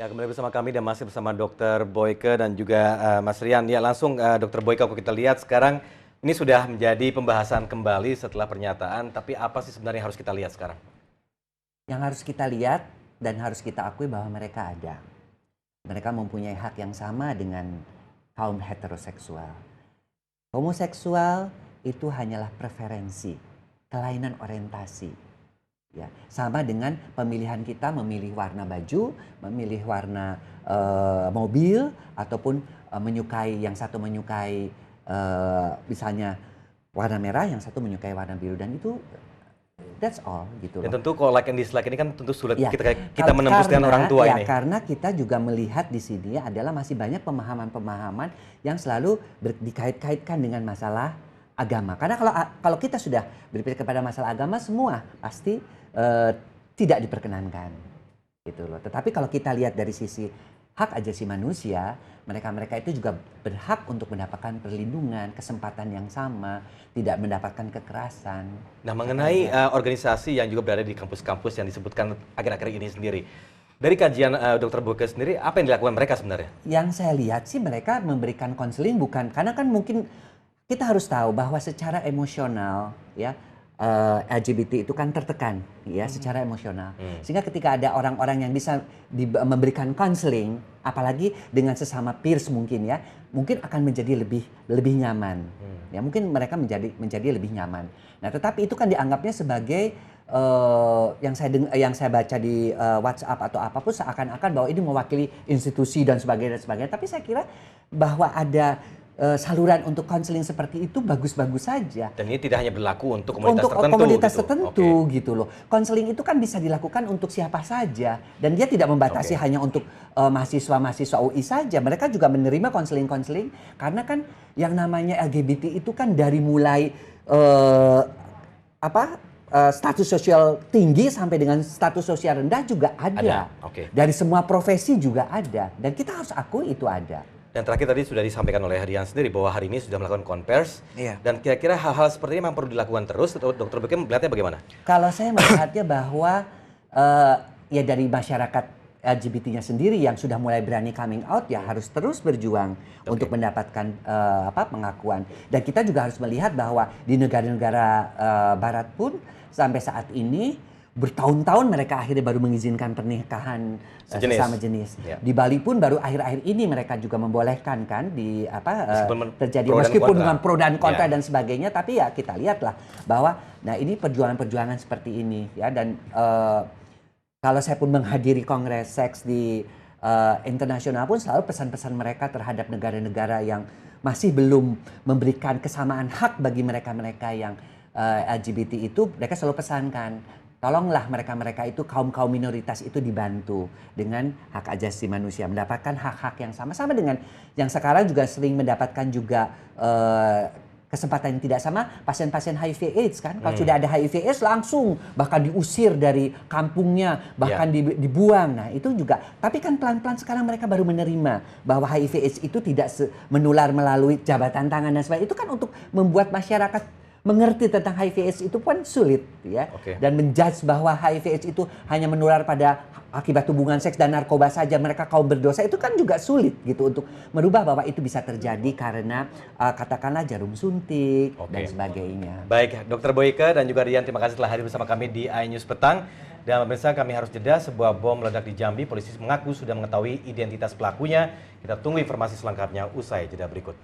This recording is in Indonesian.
Ya, kembali bersama kami dan masih bersama Dr. Boyke dan juga Mas Rian. Ya, langsung Dr. Boyke, kalau kita lihat sekarang ini sudah menjadi pembahasan kembali setelah pernyataan, tapi apa sih sebenarnya yang harus kita lihat sekarang? Yang harus kita lihat dan harus kita akui bahwa mereka ada. Mereka mempunyai hak yang sama dengan kaum heteroseksual. Homoseksual itu hanyalah preferensi, kelainan orientasi. Ya, sama dengan pemilihan kita memilih warna baju, memilih warna mobil, ataupun menyukai yang satu menyukai misalnya warna merah, yang satu menyukai warna biru, dan itu that's all gitu Dan loh. tentu kalau like and dislike ini kan tentu sulit Ya, kita menembus dengan orang tua ini. karena kita juga melihat di sini adalah masih banyak pemahaman-pemahaman yang selalu dikait-kaitkan dengan masalah agama. Karena kalau kita sudah berpikir kepada masalah agama, semua pasti tidak diperkenankan, gitu loh. Tetapi kalau kita lihat dari sisi hak asasi manusia, mereka itu juga berhak untuk mendapatkan perlindungan, kesempatan yang sama, tidak mendapatkan kekerasan. Nah, mengenai organisasi yang juga berada di kampus-kampus yang disebutkan akhir-akhir ini sendiri. Dari kajian Dr. Boyke sendiri, apa yang dilakukan mereka sebenarnya? Yang saya lihat sih mereka memberikan konseling, bukan karena kan mungkin kita harus tahu bahwa secara emosional ya LGBT itu kan tertekan ya secara emosional. Sehingga ketika ada orang-orang yang bisa memberikan konseling, apalagi dengan sesama peers mungkin ya, mungkin akan menjadi lebih nyaman. Ya mungkin mereka menjadi lebih nyaman. Nah, tetapi itu kan dianggapnya sebagai yang saya baca di WhatsApp atau apapun seakan-akan bahwa ini mewakili institusi dan sebagainya. Tapi saya kira bahwa ada saluran untuk konseling seperti itu bagus-bagus saja. Dan ini tidak hanya berlaku untuk komunitas tertentu. Untuk komunitas gitu. tertentu gitu loh. Konseling itu kan bisa dilakukan untuk siapa saja. Dan dia tidak membatasi hanya untuk mahasiswa-mahasiswa UI saja. Mereka juga menerima konseling-konseling. Karena kan yang namanya LGBT itu kan dari mulai status sosial tinggi sampai dengan status sosial rendah juga ada. Dari semua profesi juga ada. Dan kita harus akui itu ada. Dan terakhir tadi sudah disampaikan oleh Rian sendiri bahwa hari ini sudah melakukan konvers. Dan kira-kira hal-hal seperti ini memang perlu dilakukan terus. Dr. Boyke melihatnya bagaimana? Kalau saya melihatnya bahwa ya dari masyarakat LGBT-nya sendiri yang sudah mulai berani coming out, ya harus terus berjuang untuk mendapatkan pengakuan. Dan kita juga harus melihat bahwa di negara-negara Barat pun sampai saat ini bertahun-tahun mereka akhirnya baru mengizinkan pernikahan sesama jenis. Di Bali pun baru akhir-akhir ini mereka juga membolehkan kan terjadi meskipun dengan pro dan kontra dan sebagainya, tapi ya kita lihatlah bahwa nah ini perjuangan-perjuangan seperti ini ya. Dan kalau saya pun menghadiri kongres seks di internasional pun selalu pesan-pesan mereka terhadap negara-negara yang masih belum memberikan kesamaan hak bagi mereka-mereka yang LGBT itu, mereka selalu pesankan, tolonglah mereka-mereka itu, kaum-kaum minoritas itu dibantu dengan hak asasi manusia, mendapatkan hak-hak yang sama dengan yang sekarang juga sering mendapatkan juga kesempatan yang tidak sama pasien-pasien HIV AIDS kan. Kalau sudah ada HIV AIDS langsung bahkan diusir dari kampungnya, bahkan dibuang. Nah, itu juga. Tapi kan pelan-pelan sekarang mereka baru menerima bahwa HIV AIDS itu tidak menular melalui jabatan tangan dan sebagainya. Itu kan untuk membuat masyarakat mengerti tentang HIV AIDS itu pun sulit ya. Dan menjudge bahwa HIV AIDS itu hanya menular pada akibat hubungan seks dan narkoba saja, mereka kaum berdosa, itu kan juga sulit gitu untuk merubah bahwa itu bisa terjadi karena katakanlah jarum suntik dan sebagainya. Baik, Dr. Boyke dan juga Rian, terima kasih telah hadir bersama kami di iNews Petang. Dan pemirsa, kami harus jeda, sebuah bom meledak di Jambi, polisi mengaku sudah mengetahui identitas pelakunya. Kita tunggu informasi selengkapnya usai jeda berikut.